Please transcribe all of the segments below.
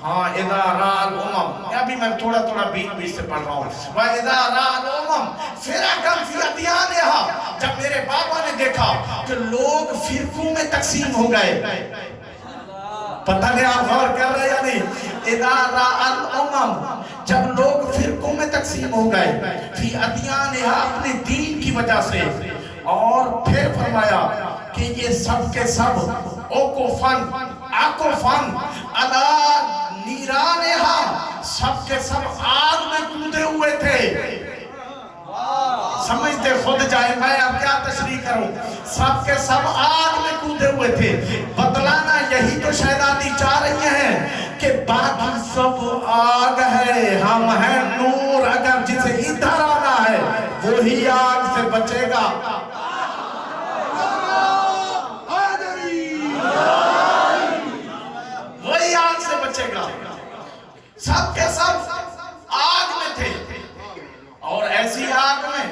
ہاں اذا رال امم، ابھی میں تھوڑا تھوڑا بیچ سے پڑھ رہا ہوں. وَإِذَا رَال امم فِرَقًا فِي أَدْيَانِهَا، جب میرے بابا نے دیکھا کہ لوگ فرقوں میں تقسیم ہو گئے. پتہ نہیں آپ غور کر رہے یا نہیں؟ اذا رال امم، جب لوگ فرقوں میں تقسیم ہو گئے فی ادیانہا، اپنے دین کی وجہ سے. اور پھر فرمایا کہ یہ سب کے سب اوکوفن علی نیرانہا، سب کے سب آگ میں کودے ہوئے تھے. سمجھتے خود جائے، میں اب کیا تشریح کروں. سب کے سب آگ میں کودے ہوئے تھے. بتلانا یہی تو شہزادی چاہ رہی ہیں کہ باقی سب آگ ہے، ہم ہیں نور. اگر جسے ادھر آنا ہے وہی آگ سے بچے گا. وہی آگ سے بچے گا. سب کے سب آگ میں تھے، اور ایسی آگ میں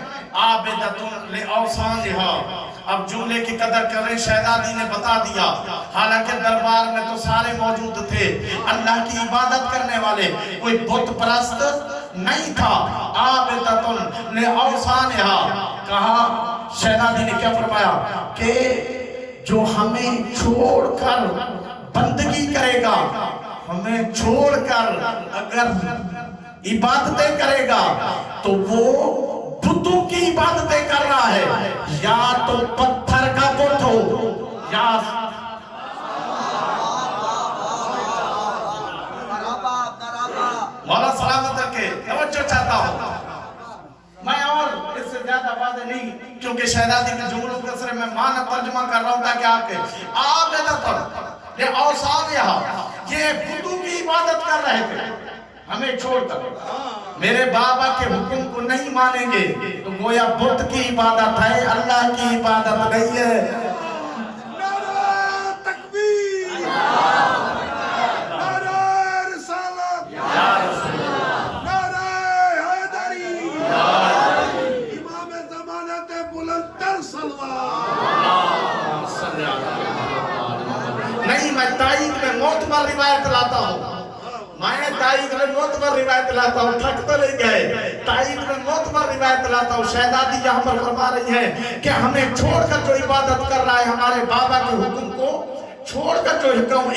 عابدۃ لأوثانہا. اب جملے کی قدر کریں، شہزادی نے بتا دیا. حالانکہ دربار میں تو سارے موجود تھے، اللہ کی عبادت کرنے والے، کوئی بت پرست نہیں تھا. عابدۃ لأوثانہا. کہا شہزادی نے کیا فرمایا کہ جو ہمیں چھوڑ کر بندگی کرے گا، ہمیں چھوڑ کر اگر عبادتیں کرے گا تو وہ بتوں کی عبادتیں کر رہا ہے. یا تو پتھر کا بت ہو یا مولا سلامت رکھے. توجہ چاہتا ہوں میں، اور اس سے زیادہ واضح نہیں، کیونکہ شہزادی کے جملوں کے سرے میں معنی ترجمہ کر رہا ہوں تاکہ آپ کے عابدۃ لأوثانہا، یہ بتوں کی عبادت کر رہے تھے ہمیں چھوڑ کر. میرے بابا کے حکم کو نہیں مانیں گے تو گویا بت کی عبادت ہے، اللہ کی عبادت نہیں ہے. نعرہ تکبیر، نعرہ رسالت، نعرہ حیدری، امام زمانت بلند تر صلوات. نہیں، میں تائید میں معتبر روایت لاتا ہوں. میں تائید میں معتبر روایت لاتا ہوں. تھک تو نہیں گئے، تائید میں معتبر روایت لاتا ہوں. شہزادی یہاں پر فرما رہی ہے کہ ہمیں چھوڑ کر جو عبادت کر رہا ہے، ہمارے بابا کے حکم کو چھوڑ کر جو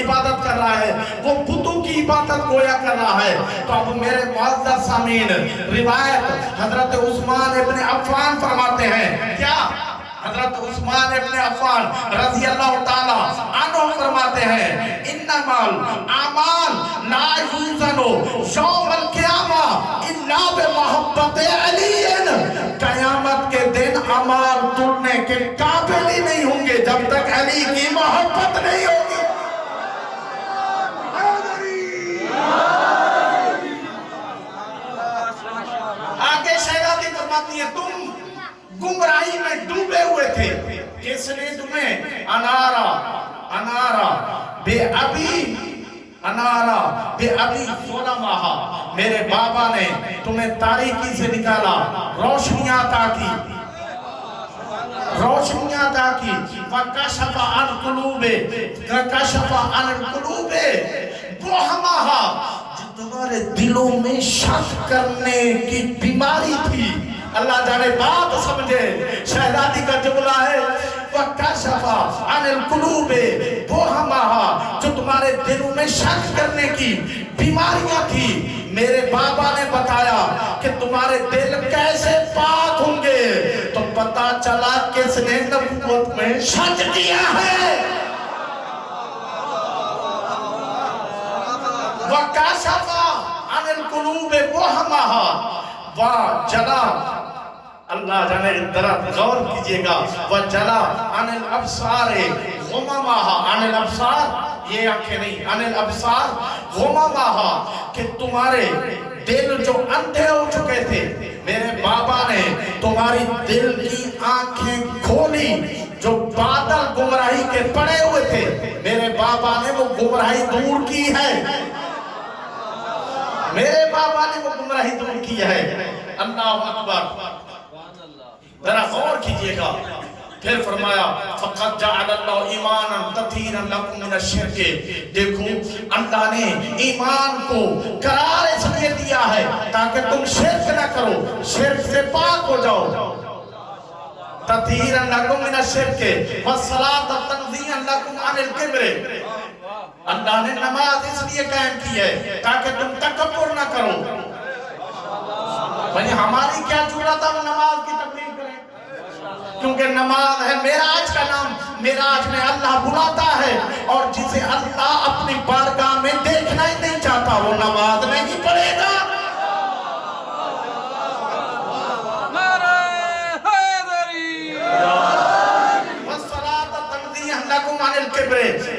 عبادت کر رہا ہے، وہ بتوں کی عبادت گویا کر رہا ہے. تو اب میرے معزز سامعین، روایت حضرت عثمان ابن عفان فرماتے ہیں. کیا؟ حضرت عثمان ابن عفان رضی اللہ تعالی عنہ فرماتے ہیں انما الاعمال لا یوزن یوم القیامہ الا بمحبت علی. قیامت کے دن اعمال تلنے کے قابل ہی نہیں ہوں گے جب تک علی کی محبت نہیں ہوگی. آگے شہزادی فرماتی ہے تم گمراہی میں ڈوبے ہوئے تھے. کس نے تمہیں؟ انارا بے ابی ظلمہا، میرے بابا نے تمہیں تاریکی سے نکالا، روشنیاں عطا کی. وَكَشَفَ عَنْ قُلُوبِ بُحْمَہا، جو تمہارے دلوں میں شک کرنے کی بیماری تھی. اللہ جانے بات سمجھے. شہزادی کا جملہ ہے وَكَشَفَ عَنِ الْقُلُوبِ بُحْمَہا، جو تمہارے دلوں میں شک کرنے کی بیماریاں تھی. میرے بابا نے بتایا کہ تمہارے دل کیسے پاک ہوں گے. تو پتہ چلا کس نے نبوت میں شک کیا ہے. وَكَشَفَ عَنِ الْقُلُوبِ بُحْمَہا وَجَلَا، اللہ جانے ذرا غور کیجئے گا، وَجَلَا عَنِ الْأَبْصَارِ غُمَمَہا. عَنِ الْأَبْصَار یہ آنکھیں نہیں، عَنِ الْأَبْصَار غُمَمَہا، کہ تمہارے دل جو اندھے ہو چکے تھے، میرے بابا نے تمہاری دل کی آنکھیں کھولی. جو بادل گمراہی کے پڑے ہوئے تھے، میرے بابا نے وہ گمراہی دور کی ہے. میرے بابا نے وہ گمراہی دور کی ہے. اللہ اکبر. ذرا غور کیجئے گا. پھر فرمایا فقط جعل اللہ ایمانا تطہیرا لکم من الشرک. دیکھو اللہ نے ایمان کو قرار اس لیے دیا ہے تاکہ تم شرک نہ کرو، شرک سے پاک ہو جاؤ. تطہیرا لکم من الشرک والصلاۃ تنزیہا لکم عن الکبر. اللہ نے نماز اس لیے قائم کی ہے تاکہ تم تکبر نہ کرو. بھئی ہماری کیا ضرورت ہے نماز کی تبلیغ کریں؟ کیونکہ نماز ہے معراج کا نام. معراج میں اللہ بلاتا ہے اور جسے اللہ اپنی بارگاہ میں دیکھنا ہی نہیں چاہتا وہ نماز نہیں پڑھے گا.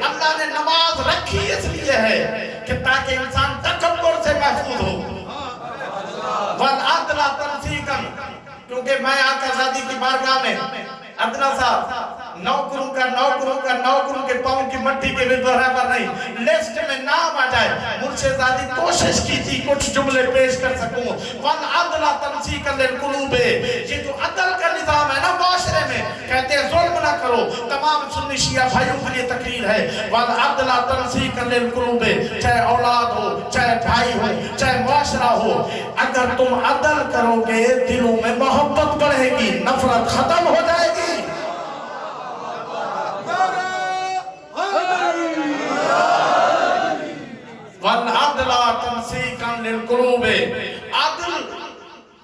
اللہ نے نماز رکھی اس لیے ہے کہ تاکہ انسان تکبر سے محفوظ ہو. وَالْعَدْلَ تَنْسِيقًا. کیونکہ میں آقا زادی کی بارگاہ میں ادنا صاحب نوکروں کے پاؤں کی مٹی کے بھی برابر نہیں. لسٹ میں نام آ جائے مرشد زادی کوشش کی تھی کچھ جملے پیش کر سکوں. وَالْعَدْلَ تَنْسِيقًا لِلْقُلُوبِ. یہ جو عدل کا نظام ہے نا معاشرے میں، کہتے ہیں ظلم نہ کرو. تمام سنی شیعہ بھائیوں کے لیے تقریر ہے. وَالْعَدْلَ تَنْسِيقًا لِلْقُلُوبِ. چاہے اولاد ہو، چاہے بھائی ہو، چاہے معاشرہ ہو، اگر تم عدل کرو گے دلوں میں محبت بڑھے گی، نفرت ختم ہو جائے گی. وَالْعَدْلَ تَنْسِيقًا لِلْقُلُوبِ. عدل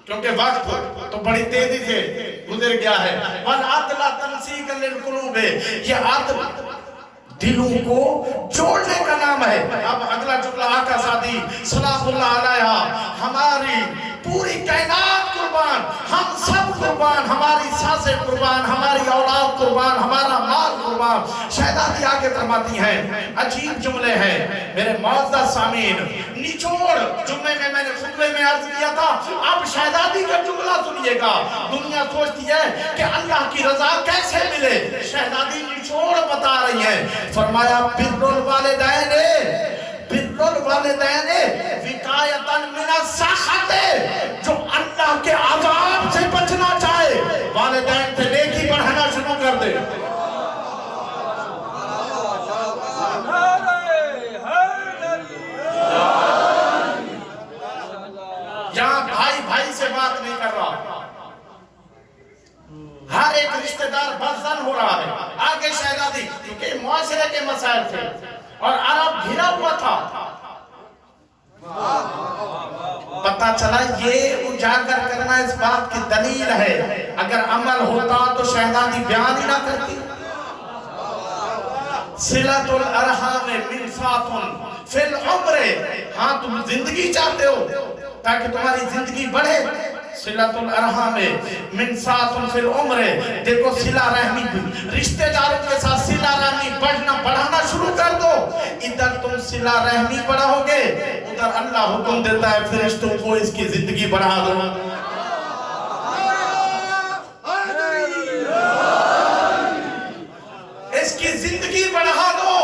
کیونکہ وقت تو بڑی تیزی سے گزر گیا ہے. وَالْعَدْلَ تَنْسِيقًا لِلْقُلُوبِ. یہ عدل دلوں کو جوڑنے کا نام ہے. اب اگلا جملہ آقا زادی سلام اللہ علیہ. ہماری پوری کائنات قربان، ہم سب قربان، ہماری سانسیں قربان، ہماری اولاد قربان، ہمارا مال قربان. شہزادی آگے فرماتی ہیں عجیب جملے ہیں میرے معزز سامعین. نچوڑ جملے میں نے خطبے میں عرض کیا تھا، اب شہزادی کا جملہ سنیے گا. دنیا سوچتی ہے کہ اللہ کی رضا کیسے ملے، شہزادی نچوڑ بتا رہی ہیں. فرمایا بر الوالدین وقایۃ من السخط. جو اللہ کے عذاب سے بچنا چاہے والدین سے نیکی بڑھانا شروع کر دے. یہاں بھائی بھائی سے بات نہیں کر رہا، ہر ایک رشتہ دار بدزن ہو رہا ہے. آگے شہزادی کیونکہ معاشرے کے مسائل تھے اور عرب گھرا ہوا تھا. پتہ چلا یہ اجاگر کرنا اس بات کی دلیل ہے. اگر عمل ہوتا تو شہزادی بیان ہی نہ کرتی. صلۃ الارحام منفات فی العمر. ہاں تم زندگی چاہتے ہو تاکہ تمہاری زندگی بڑھے. صلۃ الارحام منفات فی العمر. دیکھو صلہ رحمی رشتہ داروں کے ساتھ صلہ رحمی بڑھانا شروع کر دو. ادھر تم صلہ رحمی بڑھاؤ گے، ادھر اللہ حکم دیتا ہے فرشتوں کو اس کی زندگی بڑھا دو. اس کی زندگی بڑھا دو.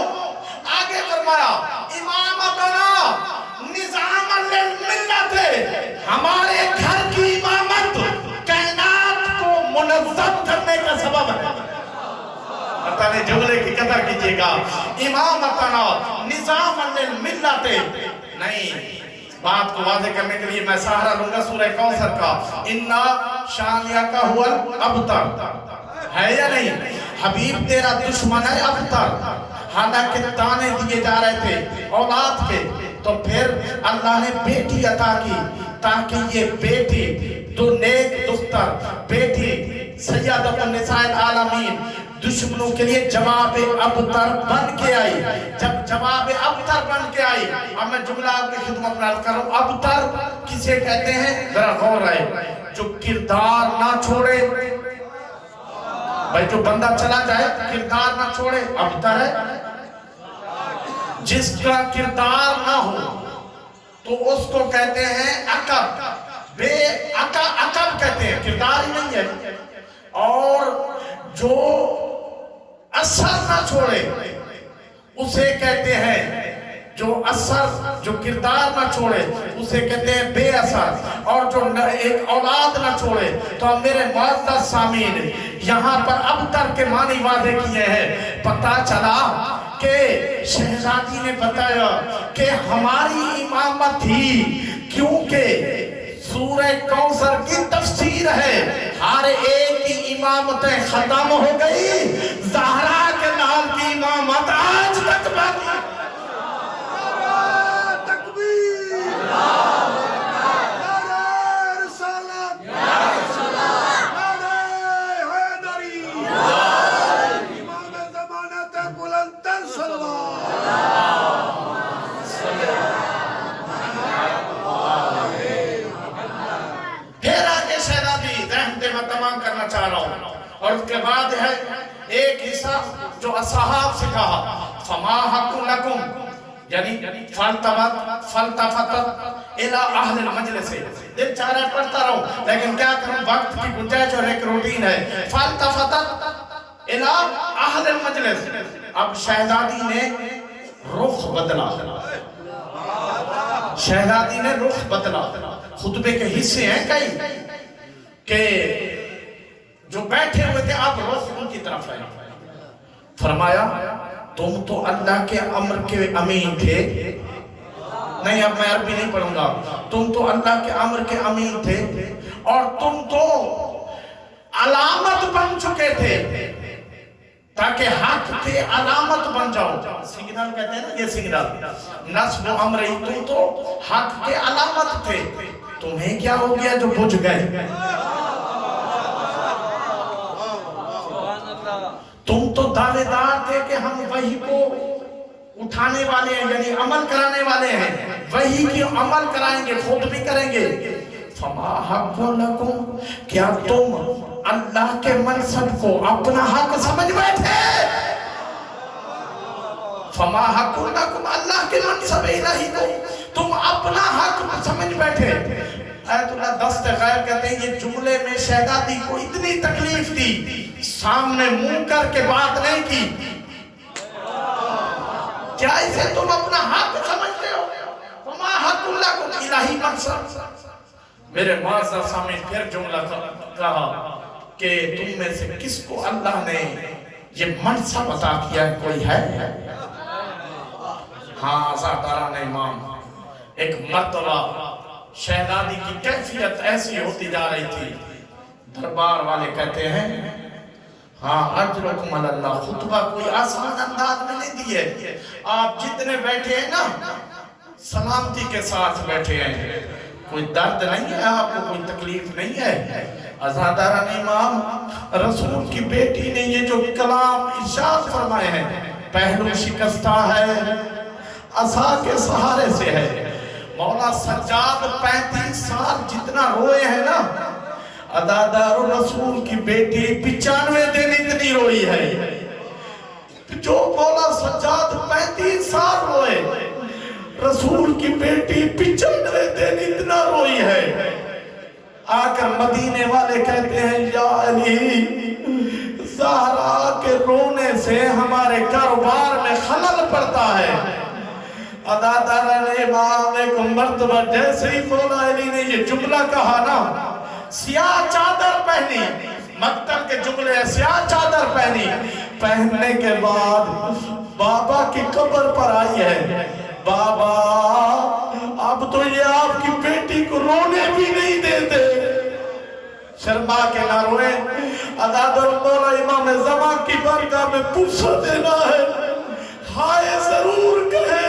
آگے فرمایا امامتنا نظام للملت. ہمارے گھر کی امامت کائنات کو منظم کرنے کا سبب ہے. پتہ نہیں جملے کی قدر کیجئے گا. امامتنا نظام للملت. نہیں، بات کو واضح کرنے کے لیے میں سہارا لوں گا سورہ کوثر کا. انا شانیہ کا ہوا ابتر. ہے یا نہیں؟ حبیب تیرا دشمن ہے ابتر. حالانکہ تانے دیے جا رہے تھے اولاد کے، تو پھر اللہ نے بیٹی عطا کی تاکہ یہ بیٹی تو نیک دختر بیٹی سیدۃ النساء العالمین دشمنوں کے لیے جواب ابتر بن کے آئی. جب جواب ابتر بن کے آئی، اب میں جملہ آپ کی خدمت میں عرض کروں. ابتر کسے کہتے ہیں؟ ذرا غور ہے. جو کردار نہ چھوڑے، بھائی جو بندہ چلا جائے کردار نہ چھوڑے ابتر ہے. جس کا کردار نہ ہو تو اس کو کہتے ہیں عقب. بے عقب کہتے ہیں، کردار ہی نہیں ہے. اور جو اثر نہ چھوڑے اسے کہتے ہیں جو کردار نہ چھوڑے اسے کہتے ہیں بے اثر. اور جو ایک اولاد نہ چھوڑے. تو میرے معزز سامعین یہاں پر ابتر کے معنی واضح کیے ہیں. پتہ چلا کہ شہزادی نے بتایا کہ ہماری امامت ہی، کیونکہ سورہ کوثر کی تفسیر ہے، ہر ایک کی امامتیں ختم ہو گئی، زہرا کے نام کی امامت آج تک باقی. تمام کرنا چاہ رہا ہوں. اور اس کے بعد ہے ایک حصہ جو اصحاب سے کہا فما حق لکم، یعنی فلتفتت الى اہل المجلس. دل چاہ رہا ہے پڑھتا رہوں لیکن کیا کروں، وقت کی گنجائش اور ایک روٹین ہے. فلتفتت الى اہل المجلس. اب شہزادی نے رخ بدلا، شہزادی نے رخ بدلا. خطبے کے حصے ہیں کئی کہ جو بیٹھے ہوئے تھے آپ رخ ان کی طرف آئے. فرمایا تم تو اللہ کے امر کے امین تھے. نہیں اب میں عربی نہیں پڑھوں گا. تم تو اللہ کے امر کے امین تھے اور تم تو علامت بن چکے تھے تاکہ حق کے علامت بن جاؤ. سگنل کہتے ہیں نا، یہ سگنل نصب و امری. تم تو حق کے علامت تھے، تمہیں کیا ہو گیا جو بجھ گئے؟ تم تو دعوے دار تھے کہ ہم وحی کو اٹھانے والے ہیں، یعنی عمل کرانے والے ہیں، وحی کی عمل کرائیں گے، خود بھی کریں گے. فما حق لکم، کیا تم اللہ کے منصب کو اپنا حق سمجھ بیٹھے؟ فما حق لکم، اللہ کے منصب الہی کو تم اپنا حق سمجھ بیٹھے. آیت اللہ دست غیر کہتے ہیں یہ جملے میں شہزادی کو اتنی تکلیف تھی، سامنے منہ کر کے بات نہیں کی. کیا اسے تم اپنا حق سمجھتے ہو؟ وما حق اللہ کو الہی منصب. میرے معزز سامنے پھر جملہ کہا کہ تم میں سے کس کو اللہ نے یہ منصب عطا کیا ہے؟ کوئی ہے؟ ہاں عزاداران امام. ایک مرتبہ شہزادی کی کیفیت ایسی ہوتی جا رہی تھی، دربار والے کہتے ہیں ہاں اجرکم اللہ. خطبہ کوئی آسان انداز میں نہیں دیے، آپ جتنے بیٹھے ہیں نا سلامتی کے ساتھ بیٹھے ہیں، کوئی درد نہیں ہے آپ کو، کوئی تکلیف نہیں ہے. عزاداران امام، رسول کی بیٹی نے یہ جو کلام ارشاد فرمائے ہیں، پہلو شکستہ ہے عصا کے سہارے سے ہے. مولا سجاد 35 سال جتنا روئے ہیں نا، عزادار رسول کی بیٹی 95 دن اتنی روئی ہے. جو مولا سجاد 35 سال روئے، رسول کی بیٹی 95 دن اتنا روئی ہے. آ کر مدینے والے کہتے ہیں یا علی، زہرا کے رونے سے ہمارے کاروبار میں خلل پڑتا ہے. عزاداران امام ایک مرتبہ جیسے ہی مولا علی نے یہ جملہ کہا نا، سیاہ چادر پہنی، مقتل کے جملے سیاہ چادر پہننے کے بعد بابا کی قبر پر آئی ہے. بابا اب تو یہ آپ کی بیٹی کو رونے بھی نہیں دیتے. شرما کے نہ روئے. عزادار مولا امام زمان کی بارگاہ میں پوچھا دینا ہے، ہائے ضرور کہے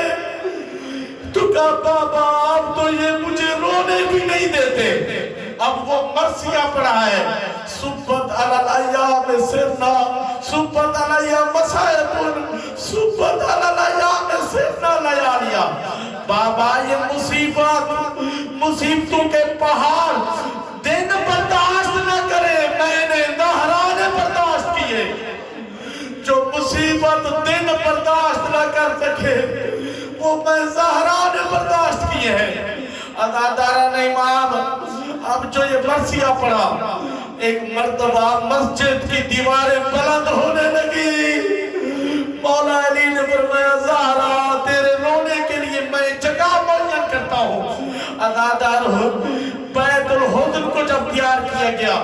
تو کہا بابا اب تو یہ مجھے رونے بھی نہیں دیتے. اب وہ مرثیہ پڑھا ہے، صبت علی الایام سرنا، صبت علی الایام مصائب، صبت علی الایام سرنا لیالیا. بابا یہ مصیبتوں کے پہاڑ دن برداشت نہ کرے، میں نے زہرا نے برداشت کیے. جو مصیبت دن برداشت نہ کر سکے وہ میں زہرا نے برداشت کیے ہیں. عزاداران امام، اب جو یہ مرثیہ پڑھا، ایک مرتبہ مسجد کی دیواریں بلند ہونے لگی. مولا علی نے فرمایا زہرا تیرے رونے کے لیے میں جگہ معین کرتا ہوں. عزادار بیت الحزن کو جب تیار کیا گیا،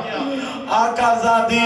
آقا زادی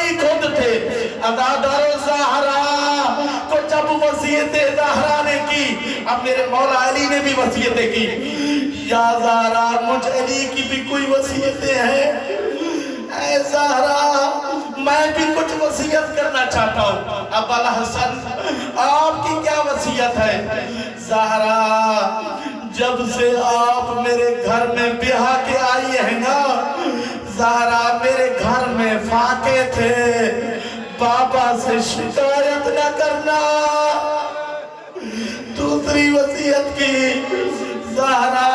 نہیں کھودتے. عزادار زہرا کو جب وصیت زہرا نے کی، اب میرے مولا علی نے بھی وصیتیں کی. یا زہرا مجھ علی کی بھی کوئی وصیتیں ہیں؟ اے زہرا میں بھی کچھ وصیت کرنا چاہتا ہوں. اب الحسن آپ کی کیا وصیت ہے؟ زہرا جب سے آپ میرے گھر میں بیاہ کے آئی ہیں نا زہرا، میرے گھر میں فاقے تھے، بابا سے شکایت نہ کرنا. دوسری وصیت کی زہرا،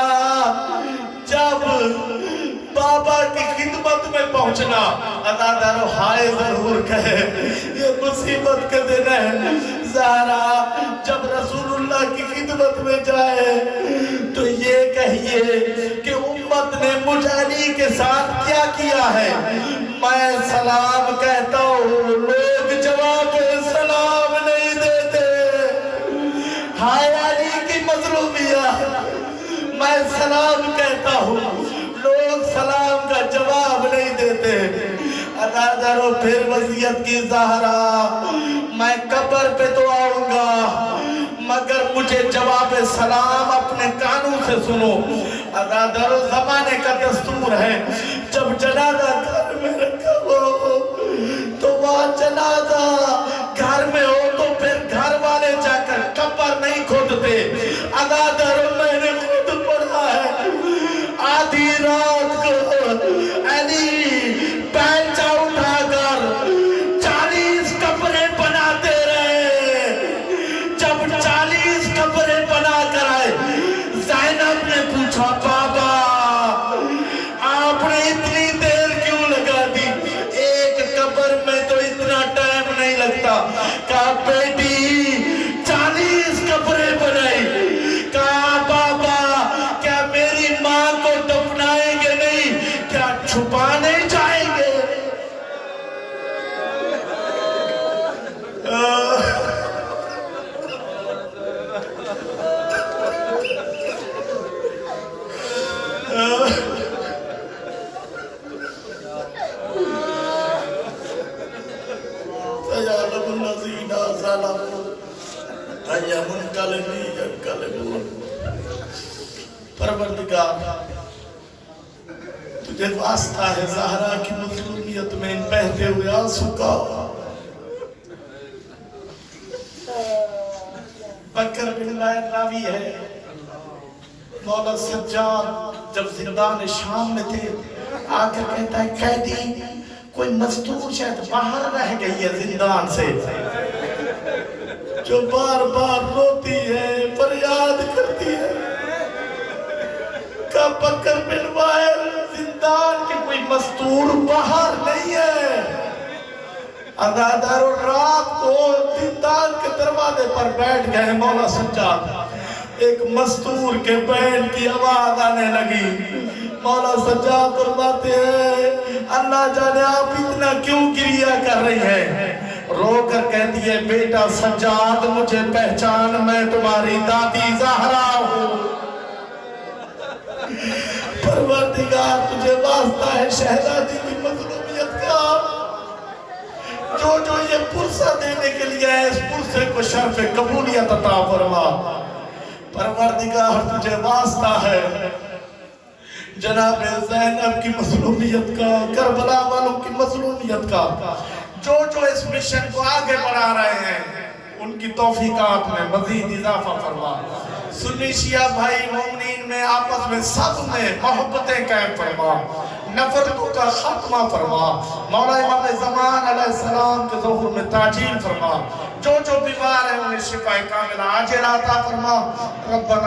جب بابا کی خدمت میں پہنچنا عزادارو ہائے ضرور کہے، یہ مصیبت کا دن ہے. زہرا جب رسول اللہ کی خدمت میں جائے تو یہ کہیے کہ امت نے مجھ علی کے ساتھ کیا کیا ہے. میں سلام کہتا ہوں، لوگ جواب سلام نہیں دیتے. ہائے علی کی مظلومیت، میں سلام کہتا ہوں، لوگ سلام کا جواب نہیں دیتے. عزادارو پھر وصیت کی زہرا، میں قبر پہ تو آؤں گا مگر مجھے جواب سلام اپنے کانوں سے سنو. عزادارو زمانے کا دستور ہے، جب جنازہ گھر میں رکھا ہو تو وہاں جنازہ گھر میں ہو تو پھر گھر والے جا کر قبر نہیں کھودتے. عزادارو میں نے خود پڑھا ہے، آدھی رات کو علی پینچا اٹھا کر 40 قبریں بناتے رہے. جب 40 قبریں بنا کر آئے، زینب نے پوچھا بابا آپ نے اتنی دیر کیوں لگا دی؟ ایک قبر میں تو اتنا ٹائم نہیں لگتا. کہا بیٹی 40 قبریں بنائی. کہا بابا کیا میری ماں کو دفنائیں گے نہیں، کیا چھپانے جائیں گے؟ سَيَعْلَمُ الَّذِينَ ظَلَمُوا أَيَّ مُنْقَلِبٍ يَنْقَلِبُونَ. پروردگار تجھے واسطہ ہے زہرا کی مظلومیت میں ان بہتے ہوئے آنسو کا. بکر بن وائل راوی ہے، مولا سجاد جب زندان شام میں تھے آ کر کہتا ہے قیدی کوئی مزدور شاید باہر رہ گئی ہے زندان سے، جو بار بار روتی ہے فریاد کرتی ہے. کہ بکر بن وائل زندان کے کوئی مزدور باہر نہیں ہے. عزادارو رات کو زندان کے دروازے پر بیٹھ گئے مولا سجاد، ایک مزدور کے بیل کی آواز آنے لگی. مولا سجاد فرماتے ہیں اللہ جانے آپ اتنا کیوں گریہ کر رہی ہے؟ رو کر کہتی ہے بیٹا سجاد مجھے پہچان، میں تمہاری دادی زہرا ہوں. پروردگار تجھے واسطہ ہے شہزادی کی مظلومیت کا، جو یہ پرسہ دینے کے لیے ہے اس پرسے کو شرف قبولیت عطا فرما. پروردگار تجھے واسطہ ہے جناب زینب کی مظلومیت کا، کربلا والوں کی مظلومیت کا، جو اس مشن کو آگے بڑھا رہے ہیں ان کی توفیقات میں مزید اضافہ فرما. سنی شیعہ بھائی مومنین میں آپس میں سب میں محبتیں قائم فرما، نفرتوں کا خاتمہ فرما. مولا امام زمان علیہ السلام کے ظہور میں تاجیل فرما. جو بیمار ہیں انہیں شفا کاملہ عاجلہ عطا فرما. ربنا